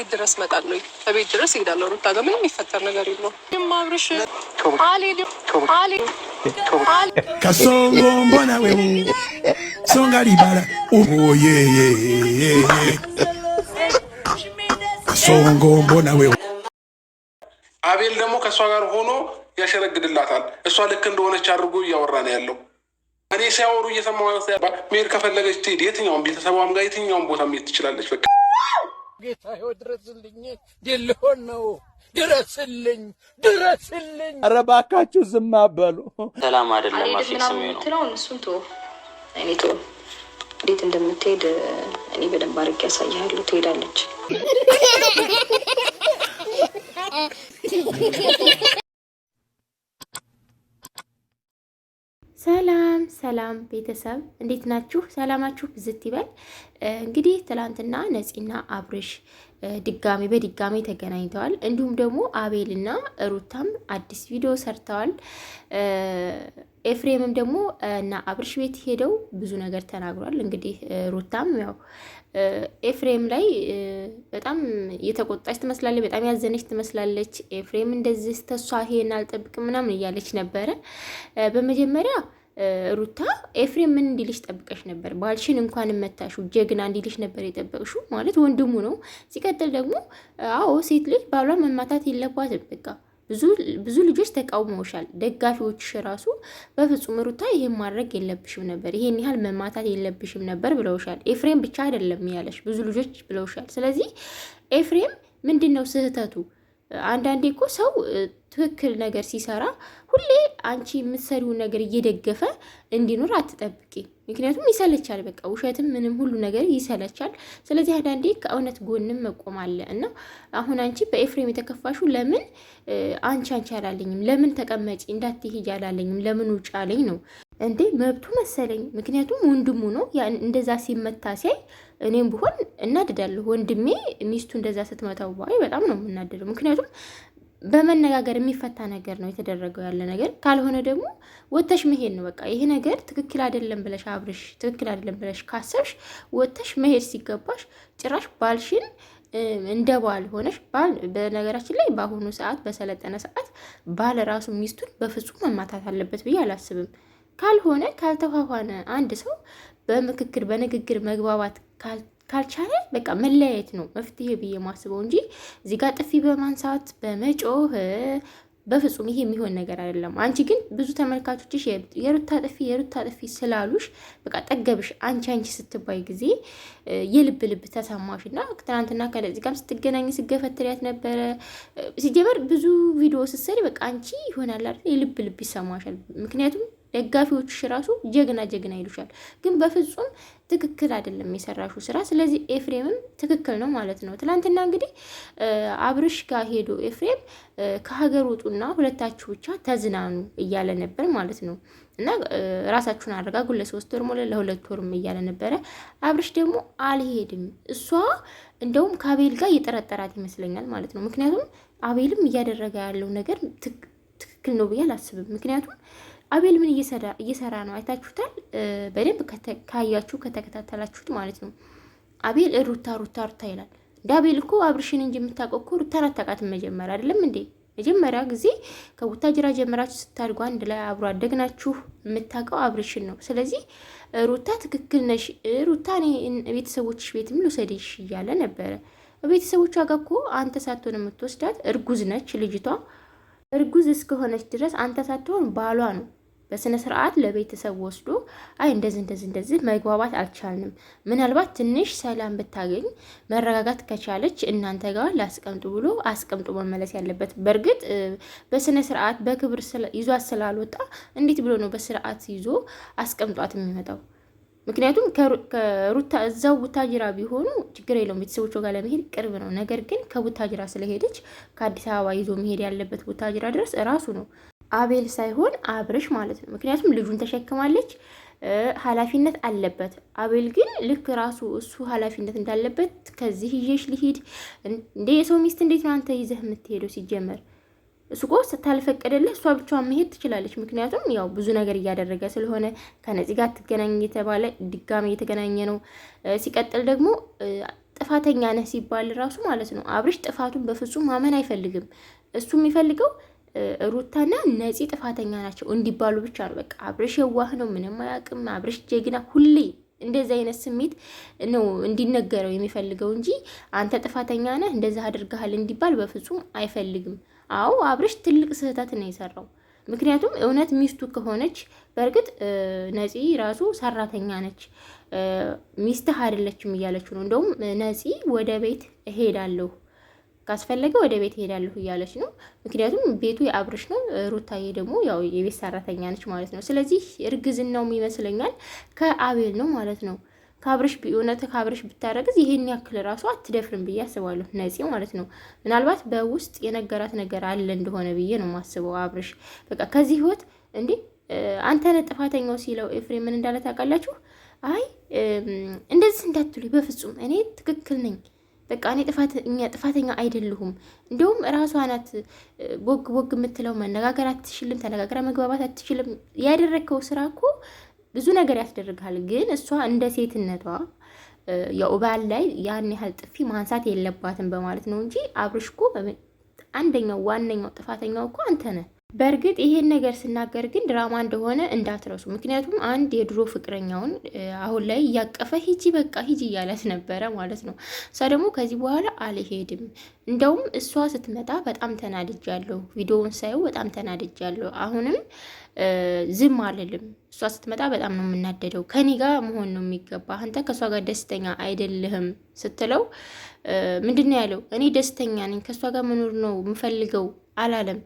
ቤት ድረስ እመጣለሁ። ቤት ድረስ እሄዳለሁ። ሩታ ጋር ምንም የሚፈጠር ነገር የለውም። አብርሽ Kasongo mbona wewe songa libala kasongo mbona wewe አቤል ደግሞ ከእሷ ጋር ሆኖ ያሸረግድላታል። እሷ ልክ እንደሆነች አድርጎ እያወራ ነው ያለው። እኔ ሲያወሩ እየሰማሁ መሄድ ከፈለገች ትሄድ፣ የትኛውም ቤተሰቧም ጋር የትኛውም ቦታ መሄድ ትችላለች። በቃ ጌታ ሆይ ድረስልኝ፣ ሊሆን ነው። ድረስልኝ። ኧረ እባካችሁ ዝም አትበሉ። ሰላም አይደለም አፊክስ ነው እሱን ተወው። እኔ ተወው። እንዴት እንደምትሄድ እኔ በደንብ አድርጌ ያሳያለሁ። ትሄዳለች። ሰላም ሰላም ቤተሰብ እንዴት ናችሁ? ሰላማችሁ ብዝት ይበል። እንግዲህ ትላንትና ነፂና አብርሽ በድጋሚ ተገናኝተዋል። እንዲሁም ደግሞ አቤልና ሩታም አዲስ ቪዲዮ ሰርተዋል። ኤፍሬምም ደግሞ እና አብርሽ ቤት ሄደው ብዙ ነገር ተናግሯል። እንግዲህ ሩታም ያው ኤፍሬም ላይ በጣም የተቆጣች ትመስላለች፣ በጣም ያዘነች ትመስላለች። ኤፍሬም እንደዚህ ተሷ ይሄን አልጠብቅም ምናምን እያለች ነበረ። በመጀመሪያ ሩታ ኤፍሬም ምን እንዲልሽ ጠብቀሽ ነበር? ባልሽን እንኳን መታሹ ጀግና እንዲልሽ ነበር የጠበቅሽው፣ ማለት ወንድሙ ነው። ሲቀጥል ደግሞ አዎ ሴት ልጅ ባሏን መማታት የለባትም። በቃ ብዙ ልጆች ተቃውመውሻል። ደጋፊዎችሽ ራሱ በፍጹም ሩታ ይሄን ማድረግ የለብሽም ነበር፣ ይሄን ያህል መማታት የለብሽም ነበር ብለውሻል። ኤፍሬም ብቻ አይደለም ያለሽ፣ ብዙ ልጆች ብለውሻል። ስለዚህ ኤፍሬም ምንድነው ስህተቱ? አንዳንዴ እኮ ሰው ትክክል ነገር ሲሰራ ሁሌ አንቺ የምትሰሪውን ነገር እየደገፈ እንዲኖር አትጠብቂ። ምክንያቱም ይሰለቻል። በቃ ውሸትም ምንም ሁሉ ነገር ይሰለቻል። ስለዚህ አንዳንዴ ከእውነት ጎንም መቆም አለ እና አሁን አንቺ በኤፍሬም የተከፋሹ ለምን አንቺ አላለኝም፣ ለምን ተቀመጪ እንዳትሄጂ አላለኝም፣ ለምን ውጭ አለኝ ነው እንዴ? መብቱ መሰለኝ። ምክንያቱም ወንድሙ ነው። እንደዛ ሲመታ ሲያይ እኔም ብሆን እናድዳለሁ። ወንድሜ ሚስቱ እንደዛ ስትመታው ባይ በጣም ነው የምናደደው። ምክንያቱም በመነጋገር የሚፈታ ነገር ነው የተደረገው ያለ ነገር። ካልሆነ ደግሞ ወተሽ መሄድ ነው በቃ። ይሄ ነገር ትክክል አይደለም ብለሽ አብርሽ ትክክል አይደለም ብለሽ ካሰብሽ ወተሽ መሄድ ሲገባሽ ጭራሽ ባልሽን እንደ ባል ሆነሽ ባል። በነገራችን ላይ በአሁኑ ሰዓት በሰለጠነ ሰዓት ባል ራሱ ሚስቱን በፍጹም መማታት አለበት ብዬ አላስብም። ካልሆነ ካልተፋፋነ አንድ ሰው በምክክር በንግግር መግባባት ካልቻለ በቃ መለያየት ነው መፍትሄ ብዬ ማስበው እንጂ እዚህ ጋር ጥፊ በማንሳት በመጮህ በፍጹም ይሄ የሚሆን ነገር አይደለም። አንቺ ግን ብዙ ተመልካቾችሽ የሩታ ጥፊ ስላሉሽ በቃ ጠገብሽ። አንቺ ስትባይ ጊዜ የልብ ተሰማሽና ትናንትና ከዚህ ጋር ስትገናኝ ስገፈትሪያት ነበረ። ሲጀመር ብዙ ቪዲዮ ስትሰሪ በቃ አንቺ ይሆናል አይደል የልብ ይሰማሻል። ምክንያቱም ደጋፊዎችሽ ራሱ ጀግና ይሉሻል። ግን በፍጹም ትክክል አይደለም የሰራሹ ስራ። ስለዚህ ኤፍሬምም ትክክል ነው ማለት ነው። ትናንትና እንግዲህ አብርሽ ጋር ሄዶ ኤፍሬም ከሀገር ውጡና ሁለታችሁ ብቻ ተዝናኑ እያለ ነበር ማለት ነው። እና ራሳችሁን አረጋጉ ለ3 ወር ሞለ ለ2 ወርም እያለ ነበረ። አብርሽ ደግሞ አልሄድም። እሷ እንደውም ከአቤል ጋር እየጠረጠራት ይመስለኛል ማለት ነው። ምክንያቱም አቤልም እያደረገ ያለው ነገር ትክክል ነው ብዬ አላስብም። ምክንያቱም አቤል ምን እየሰራ ነው አይታችሁታል። በደንብ ካያችሁ ከተከታተላችሁት ማለት ነው። አቤል ሩታ ይላል። እንደ አቤል እኮ አብርሽን እንጂ የምታውቀው እኮ ሩታን አታውቃትም። መጀመሪያ አይደለም እንዴ? መጀመሪያ ጊዜ ከቡታጅራ ጀምራችሁ ስታድጉ አንድ ላይ አብሮ አደግናችሁ። የምታውቀው አብርሽን ነው። ስለዚህ ሩታ ትክክል ነሽ፣ ሩታ እኔ ቤተሰቦችሽ ቤትም ልውሰድሽ እያለ ነበረ። ቤተሰቦቿ ጋር እኮ አንተ ሳትሆን የምትወስዳት እርጉዝ ነች ልጅቷ። እርጉዝ እስከሆነች ድረስ አንተ ሳትሆን ባሏ ነው በስነ ስርዓት ለቤተሰብ ወስዶ አይ እንደዚህ መግባባት አልቻልንም፣ ምናልባት ትንሽ ሰላም ብታገኝ መረጋጋት ከቻለች እናንተ ጋር ላስቀምጡ ብሎ አስቀምጦ መመለስ ያለበት። በእርግጥ በስነ ስርዓት በክብር ይዟት ስላልወጣ እንዴት ብሎ ነው በስርዓት ይዞ አስቀምጧት የሚመጣው? ምክንያቱም ከሩታ እዛው ቡታጅራ ቢሆኑ ችግር የለውም፣ ቤተሰቦቿ ጋር ለመሄድ ቅርብ ነው። ነገር ግን ከቡታጅራ ስለሄደች ከአዲስ አበባ ይዞ መሄድ ያለበት ቡታጅራ ድረስ እራሱ ነው፣ አቤል ሳይሆን አብርሽ ማለት ነው። ምክንያቱም ልጁን ተሸክማለች፣ ኃላፊነት አለበት። አቤል ግን ልክ ራሱ እሱ ኃላፊነት እንዳለበት ከዚህ ይዤሽ ልሂድ እንደ የሰው ሚስት እንዴት ነው አንተ ይዘህ የምትሄደው? ሲጀመር እሱ እኮ ስታልፈቀደልህ እሷ ብቻዋን መሄድ ትችላለች። ምክንያቱም ያው ብዙ ነገር እያደረገ ስለሆነ ከነዚህ ጋር ትገናኝ የተባለ ድጋሚ እየተገናኘ ነው። ሲቀጥል ደግሞ ጥፋተኛ ነህ ሲባል ራሱ ማለት ነው አብርሽ ጥፋቱን በፍጹም ማመን አይፈልግም። እሱ የሚፈልገው ሩታና ነፂ ጥፋተኛ ናቸው እንዲባሉ ብቻ ነው። በቃ አብርሽ የዋህ ነው፣ ምንም አያውቅም፣ አብርሽ ጀግና፣ ሁሌ እንደዚህ አይነት ስሜት ነው እንዲነገረው የሚፈልገው እንጂ አንተ ጥፋተኛ ነህ እንደዛ አድርገሃል እንዲባል በፍጹም አይፈልግም። አዎ አብርሽ ትልቅ ስህተት ነው የሰራው። ምክንያቱም እውነት ሚስቱ ከሆነች በእርግጥ ነፂ ራሱ ሰራተኛ ነች፣ ሚስትህ አይደለችም እያለችው ነው። እንደውም ነፂ ወደ ቤት እሄዳለሁ ካስፈለገ ወደ ቤት እሄዳለሁ እያለች ነው። ምክንያቱም ቤቱ የአብርሽ ነው፣ ሩታዬ ደግሞ ያው የቤት ሰራተኛ ነች ማለት ነው። ስለዚህ እርግዝናውም ይመስለኛል ከአቤል ነው ማለት ነው። ከአብርሽ እውነት ከአብርሽ ብታረግዝ ይሄን ያክል ራሱ አትደፍርም ብዬ አስባለሁ፣ ነፂ ማለት ነው። ምናልባት በውስጥ የነገራት ነገር አለ እንደሆነ ብዬ ነው የማስበው። አብርሽ በቃ ከዚህ ህይወት እንዴ አንተ ነህ ጥፋተኛው ሲለው ኤፍሬም ምን እንዳለ ታውቃላችሁ? አይ እንደዚህ እንዳትሉ በፍጹም እኔ ትክክል ነኝ፣ በቃ እኔ ጥፋተኛ አይደለሁም። እንደውም እራሷ ናት ቦግ ቦግ የምትለው፣ መነጋገር አትችልም፣ ተነጋግራ መግባባት አትችልም። ያደረግከው ስራ እኮ ብዙ ነገር ያስደርጋል። ግን እሷ እንደ ሴትነቷ የኡባል ላይ ያን ያህል ጥፊ ማንሳት የለባትም በማለት ነው እንጂ አብርሽ እኮ አንደኛው ዋነኛው ጥፋተኛው እኮ አንተ ነህ። በእርግጥ ይሄን ነገር ስናገር ግን ድራማ እንደሆነ እንዳትረሱ። ምክንያቱም አንድ የድሮ ፍቅረኛውን አሁን ላይ እያቀፈ ሂጂ በቃ ሂጂ እያለት ነበረ ማለት ነው። እሷ ደግሞ ከዚህ በኋላ አልሄድም፣ እንደውም እሷ ስትመጣ በጣም ተናድጃለሁ፣ ቪዲዮውን ሳየው በጣም ተናድጃለሁ፣ አሁንም ዝም አልልም፣ እሷ ስትመጣ በጣም ነው የምናደደው፣ ከኔ ጋር መሆን ነው የሚገባ፣ አንተ ከእሷ ጋር ደስተኛ አይደለህም ስትለው ምንድን ነው ያለው? እኔ ደስተኛ ነኝ፣ ከእሷ ጋር መኖር ነው የምፈልገው አላለም።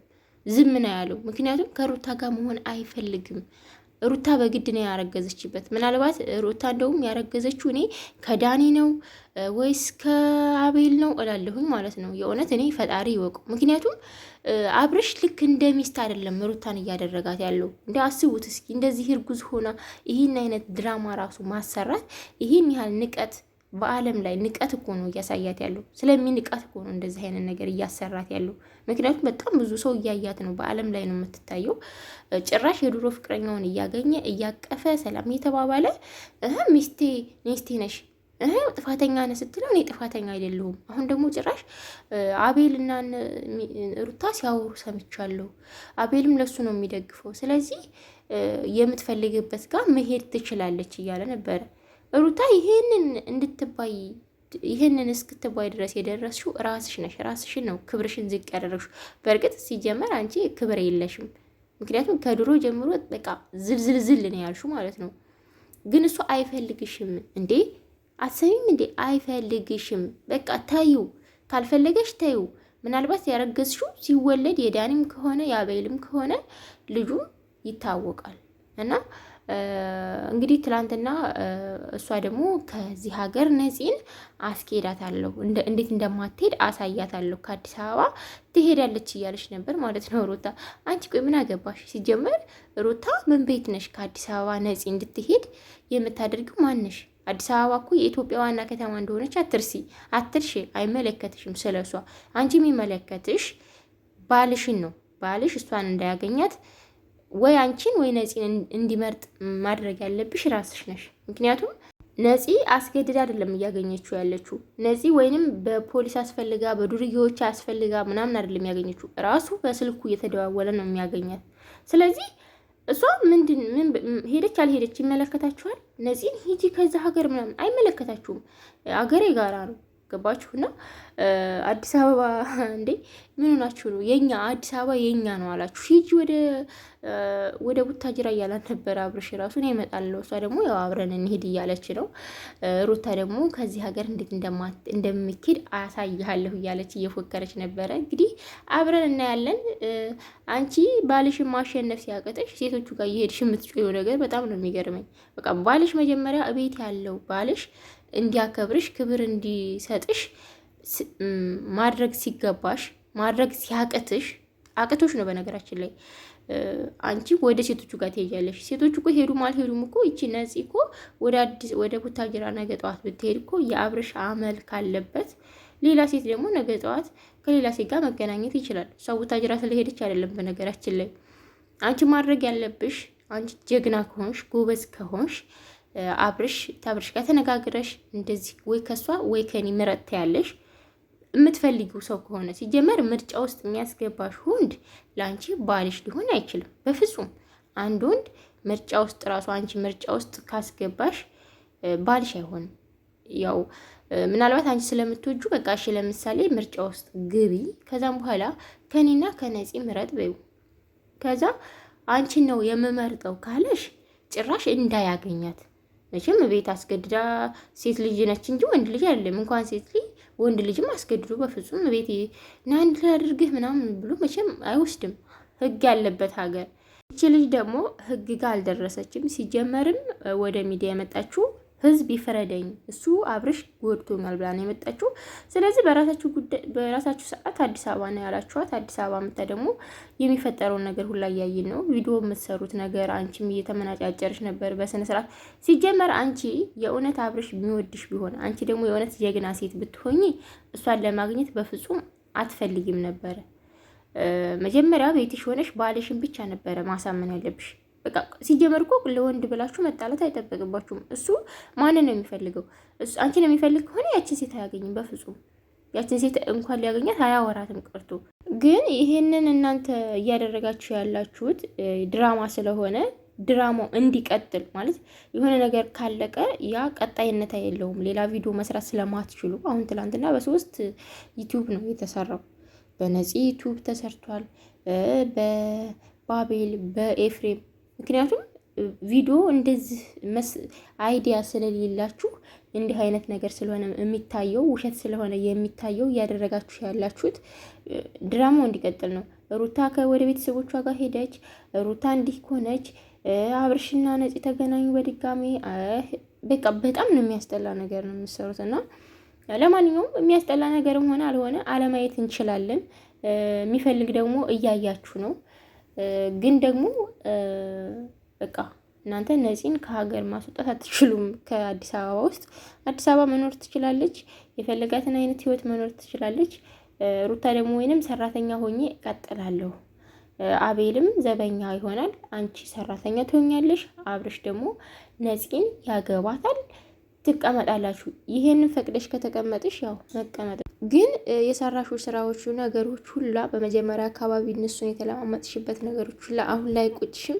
ዝም ነው ያለው። ምክንያቱም ከሩታ ጋር መሆን አይፈልግም። ሩታ በግድ ነው ያረገዘችበት። ምናልባት ሩታ እንደውም ያረገዘችው እኔ ከዳኒ ነው ወይስ ከአቤል ነው እላለሁኝ ማለት ነው። የእውነት እኔ ፈጣሪ ይወቁ። ምክንያቱም አብርሽ ልክ እንደ ሚስት አይደለም ሩታን እያደረጋት ያለው። እንደ አስቡት እስኪ እንደዚህ እርጉዝ ሆና ይህን አይነት ድራማ ራሱ ማሰራት፣ ይህን ያህል ንቀት በአለም ላይ ንቀት እኮ ነው እያሳያት ያለው። ስለሚንቃት እኮ ነው እንደዚህ አይነት ነገር እያሰራት ያለው። ምክንያቱም በጣም ብዙ ሰው እያያት ነው፣ በአለም ላይ ነው የምትታየው። ጭራሽ የድሮ ፍቅረኛውን እያገኘ እያቀፈ ሰላም የተባባለ ሚስቴ ነሽ ጥፋተኛ ነህ ስትለው እኔ ጥፋተኛ አይደለሁም። አሁን ደግሞ ጭራሽ አቤልና ሩታ ሲያወሩ ሰምቻለሁ። አቤልም ለሱ ነው የሚደግፈው። ስለዚህ የምትፈልግበት ጋር መሄድ ትችላለች እያለ ነበረ። ሩታ ይህንን እስክትባይ ድረስ የደረስሽው ራስሽ ነሽ። ራስሽን ነው ክብርሽን ዝቅ ያደረግሽው። በእርግጥ ሲጀመር አንቺ ክብር የለሽም። ምክንያቱም ከድሮ ጀምሮ በቃ ዝልዝልዝል ነው ያልሽው ማለት ነው። ግን እሱ አይፈልግሽም እንዴ? አትሰሚም እንዴ? አይፈልግሽም። በቃ ታዩ፣ ካልፈለገሽ ታዩ። ምናልባት ያረገዝሽው ሲወለድ የዳኒም ከሆነ የአቤልም ከሆነ ልጁ ይታወቃል እና እንግዲህ ትላንትና እሷ ደግሞ ከዚህ ሀገር ነፂን አስኬዳታለሁ፣ እንዴት እንደማትሄድ አሳያታለሁ፣ ከአዲስ አበባ ትሄዳለች እያለች ነበር ማለት ነው ሩታ። አንቺ ቆይ ምን አገባሽ? ሲጀመር ሩታ ምን ቤት ነሽ? ከአዲስ አበባ ነፂ እንድትሄድ የምታደርጊው ማንሽ? አዲስ አበባ እኮ የኢትዮጵያ ዋና ከተማ እንደሆነች አትርሺ። አይመለከትሽም ስለሷ። አንቺ የሚመለከትሽ ባልሽን ነው። ባልሽ እሷን እንዳያገኛት ወይ አንቺን ወይ ነፂን እንዲመርጥ ማድረግ ያለብሽ ራስሽ ነሽ። ምክንያቱም ነፂ አስገድዳ አይደለም እያገኘችው ያለችው። ነፂ ወይንም በፖሊስ አስፈልጋ በዱርዬዎች አስፈልጋ ምናምን አይደለም ያገኘችው። ራሱ በስልኩ እየተደዋወለ ነው የሚያገኛት። ስለዚህ እሷ ምን ሄደች አልሄደች ይመለከታችኋል? ነፂን ሂጂ ከዛ ሀገር ምናምን አይመለከታችሁም። አገሬ ጋራ ነው። ገባችሁና አዲስ አበባ እንዴ ምን ሆናችሁ ነው? የኛ አዲስ አበባ የኛ ነው አላችሁ። ሂጂ ወደ ቡታጅራ እያላት ነበር አብርሽ ራሱ ነው እመጣለሁ። እሷ ደግሞ ያው አብረን እንሂድ እያለች ነው። ሩታ ደግሞ ከዚህ ሀገር እንዴት እንደሚኬድ አሳይሃለሁ እያለች እየፎከረች ነበረ። እንግዲህ አብረን እናያለን። አንቺ ባልሽን ማሸነፍ ሲያቀጥሽ ሴቶቹ ጋር እየሄድሽ የምትጮየው ነገር በጣም ነው የሚገርመኝ። በቃ ባልሽ መጀመሪያ እቤት ያለው ባልሽ እንዲያከብርሽ ክብር እንዲሰጥሽ ማድረግ ሲገባሽ ማድረግ አቅቶሽ ነው። በነገራችን ላይ አንቺ ወደ ሴቶቹ ጋር ትሄጃለሽ። ሴቶቹ እኮ ሄዱም አልሄዱም እኮ ይቺ ነፂ እኮ ወደ ቡታጅራ ነገ ጠዋት ብትሄድ እኮ የአብርሽ አመል ካለበት ሌላ ሴት ደግሞ ነገ ጠዋት ከሌላ ሴት ጋር መገናኘት ይችላል። እሷ ቡታጅራ ስለሄደች አይደለም። በነገራችን ላይ አንቺ ማድረግ ያለብሽ አንቺ ጀግና ከሆንሽ ጎበዝ ከሆንሽ ታብርሽ ጋር ተነጋግረሽ እንደዚህ ወይ ከሷ ወይ ከኔ ምረጥ ያለሽ የምትፈልጊው ሰው ከሆነ ሲጀመር ምርጫ ውስጥ የሚያስገባሽ ወንድ ለአንቺ ባልሽ ሊሆን አይችልም በፍጹም። አንድ ወንድ ምርጫ ውስጥ ራሱ አንቺ ምርጫ ውስጥ ካስገባሽ ባልሽ አይሆንም። ያው ምናልባት አንቺ ስለምትወጁ በቃ እሺ ለምሳሌ ምርጫ ውስጥ ግቢ፣ ከዛም በኋላ ከኔና ከነፂ ምረጥ በይው። ከዛ አንቺን ነው የምመርጠው ካለሽ ጭራሽ እንዳያገኛት። መቼም ቤት አስገድዳ ሴት ልጅ ነች እንጂ ወንድ ልጅ አይደለም። እንኳን ሴት ልጅ ወንድ ልጅም አስገድዶ በፍጹም ቤት ና አንድ ላይ አድርግህ ምናምን ብሎ መቼም አይወስድም፣ ህግ ያለበት ሀገር። ይቺ ልጅ ደግሞ ህግ ጋር አልደረሰችም። ሲጀመርም ወደ ሚዲያ የመጣችው ህዝብ ይፍረደኝ፣ እሱ አብርሽ ጎድቶኛል ብላ ነው የመጣችው። ስለዚህ በራሳችሁ ሰዓት አዲስ አበባ ነው ያላችኋት። አዲስ አበባ መጣ ደግሞ የሚፈጠረውን ነገር ሁላ እያየን ነው። ቪዲዮ የምትሰሩት ነገር አንቺም እየተመናጫጨርሽ ነበር በስነ ስርዓት። ሲጀመር አንቺ የእውነት አብርሽ የሚወድሽ ቢሆን አንቺ ደግሞ የእውነት ጀግና ሴት ብትሆኚ እሷን ለማግኘት በፍጹም አትፈልጊም ነበረ። መጀመሪያ ቤትሽ ሆነሽ ባልሽን ብቻ ነበረ ማሳመን ያለብሽ። በቃ ሲጀመር እኮ ለወንድ ብላችሁ መጣላት አይጠበቅባችሁም። እሱ ማንን ነው የሚፈልገው? እሱ አንቺን የሚፈልግ ከሆነ ያችን ሴት አያገኝም በፍጹም። ያችን ሴት እንኳን ሊያገኛት አያወራትም ቀርቶ። ግን ይሄንን እናንተ እያደረጋችሁ ያላችሁት ድራማ ስለሆነ ድራማው እንዲቀጥል ማለት የሆነ ነገር ካለቀ ያ ቀጣይነት የለውም። ሌላ ቪዲዮ መስራት ስለማትችሉ አሁን ትላንትና በ3 ዩቲዩብ ነው የተሰራው። በነፂ ዩቲዩብ ተሰርቷል፣ በባቤል በኤፍሬም። ምክንያቱም ቪዲዮ እንደዚህ አይዲያ ስለሌላችሁ እንዲህ አይነት ነገር ስለሆነ የሚታየው ውሸት ስለሆነ የሚታየው እያደረጋችሁ ያላችሁት ድራማው እንዲቀጥል ነው። ሩታ ወደ ቤተሰቦቿ ጋር ሄደች፣ ሩታ እንዲህ ሆነች፣ አብርሽና ነፂ ተገናኙ በድጋሚ። በቃ በጣም ነው የሚያስጠላ ነገር ነው የምትሰሩት። እና ለማንኛውም የሚያስጠላ ነገርም ሆነ አልሆነ አለማየት እንችላለን። የሚፈልግ ደግሞ እያያችሁ ነው። ግን ደግሞ በቃ እናንተ ነፂን ከሀገር ማስወጣት አትችሉም። ከአዲስ አበባ ውስጥ አዲስ አበባ መኖር ትችላለች፣ የፈለጋትን አይነት ህይወት መኖር ትችላለች። ሩታ ደግሞ ወይንም ሰራተኛ ሆኜ እቀጥላለሁ፣ አቤልም ዘበኛ ይሆናል፣ አንቺ ሰራተኛ ትሆኛለሽ፣ አብርሽ ደግሞ ነፂን ያገባታል፣ ትቀመጣላችሁ። ይሄንን ፈቅደሽ ከተቀመጥሽ ያው መቀመጥ። ግን የሰራሹ ስራዎቹ ነገሮች ሁላ በመጀመሪያ አካባቢ እነሱን የተለማመጥሽበት ነገሮች ሁላ አሁን ላይ ቁጭሽም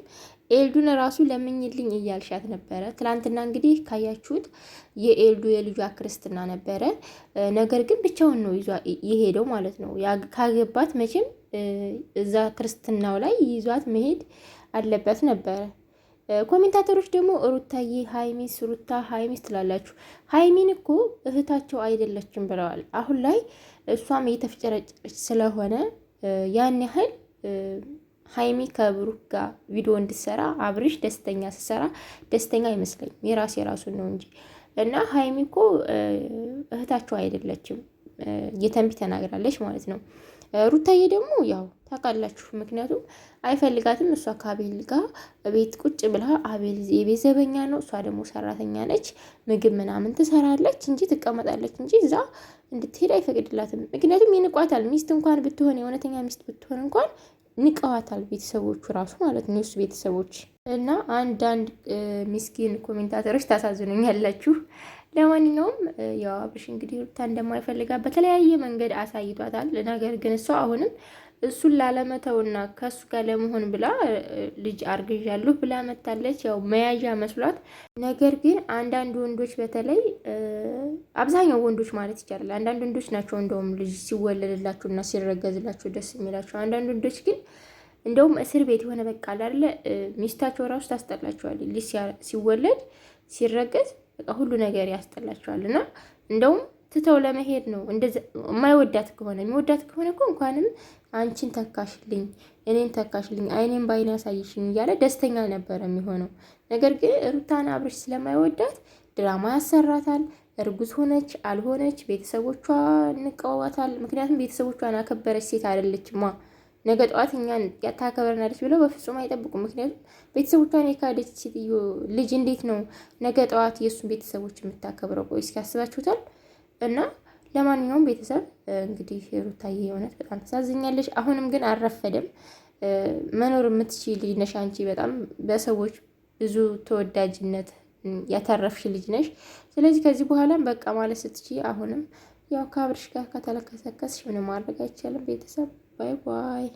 ኤልዱን ራሱ ለምኝልኝ እያልሻት ነበረ። ትላንትና እንግዲህ ካያችሁት የኤልዱ የልጇ ክርስትና ነበረ። ነገር ግን ብቻውን ነው ይዟ የሄደው ማለት ነው። ካገባት መቼም እዛ ክርስትናው ላይ ይዟት መሄድ አለበት ነበረ። ኮሜንታተሮች ደግሞ ሩታዬ ሀይሚስ ሩታ ሀይሚስ ትላላችሁ። ሀይሚን እኮ እህታቸው አይደለችም ብለዋል። አሁን ላይ እሷም እየተፍጨረጨረች ስለሆነ ያን ያህል ሀይሚ ከብሩክ ጋር ቪዲዮ እንድትሰራ አብርሽ ደስተኛ ስትሰራ ደስተኛ አይመስለኝም። የራሱን ነው እንጂ እና ሀይሚ እኮ እህታቸው አይደለችም የተንቢ ተናግራለች ማለት ነው። ሩታዬ ደግሞ ያው ታውቃላችሁ፣ ምክንያቱም አይፈልጋትም። እሷ ከአቤል ጋር ቤት ቁጭ ብላ አቤል የቤት ዘበኛ ነው፣ እሷ ደግሞ ሰራተኛ ነች። ምግብ ምናምን ትሰራለች እንጂ ትቀመጣለች እንጂ እዛ እንድትሄድ አይፈቅድላትም። ምክንያቱም ይንቋታል። ሚስት እንኳን ብትሆን የእውነተኛ ሚስት ብትሆን እንኳን ንቀዋታል ቤተሰቦቹ ራሱ ማለት ነው፣ የሱ ቤተሰቦች። እና አንዳንድ ሚስኪን ኮሜንታተሮች ታሳዝኑኛላችሁ። ለማንኛውም ያው አብርሽ እንግዲህ ሩታ እንደማይፈልጋት በተለያየ መንገድ አሳይቷታል። ነገር ግን እሷ አሁንም እሱን ላለመተውና ከሱ ጋር ለመሆን ብላ ልጅ አርግዣለሁ ብላ መታለች። ያው መያዣ መስሏት። ነገር ግን አንዳንድ ወንዶች በተለይ አብዛኛው ወንዶች ማለት ይቻላል አንዳንድ ወንዶች ናቸው እንደውም ልጅ ሲወለድላቸው እና ሲረገዝላቸው ደስ የሚላቸው። አንዳንድ ወንዶች ግን እንደውም እስር ቤት የሆነ በቃ አይደለ ሚስታቸው ራሱ ታስጠላቸዋል። ልጅ ሲወለድ ሲረገዝ በቃ ሁሉ ነገር ያስጠላቸዋል። እና እንደውም ትተው ለመሄድ ነው። እንደዛ የማይወዳት ከሆነ የሚወዳት ከሆነ እኮ እንኳንም አንቺን ተካሽልኝ፣ እኔን ተካሽልኝ፣ አይኔን ባይኔ ያሳይሽኝ እያለ ደስተኛ ነበረ የሚሆነው። ነገር ግን ሩታን አብርሽ ስለማይወዳት ድራማ ያሰራታል። እርጉዝ ሆነች አልሆነች ቤተሰቦቿ ንቀዋታል። ምክንያቱም ቤተሰቦቿን አከበረች ሴት አይደለችማ። ነገ ጠዋት እኛን ታከብረናለች ብለው በፍጹም አይጠብቁም። ምክንያቱም ቤተሰቦቿን የካደች ሴትዮ ልጅ እንዴት ነው ነገ ጠዋት የእሱን ቤተሰቦች የምታከብረው? ቆይ እስኪ ያስባችሁታል? እና ለማንኛውም ቤተሰብ እንግዲህ ሩታዬ እውነት በጣም ተሳዝኛለች። አሁንም ግን አልረፈደም። መኖር የምትችል ልጅ ነሽ አንቺ። በጣም በሰዎች ብዙ ተወዳጅነት ያተረፍሽ ልጅ ነሽ። ስለዚህ ከዚህ በኋላም በቃ ማለት ስትችይ አሁንም ያው ከአብርሽ ጋር ከተለከሰከስሽ ምንም ማድረግ አይቻልም። ቤተሰብ ባይ ባይ።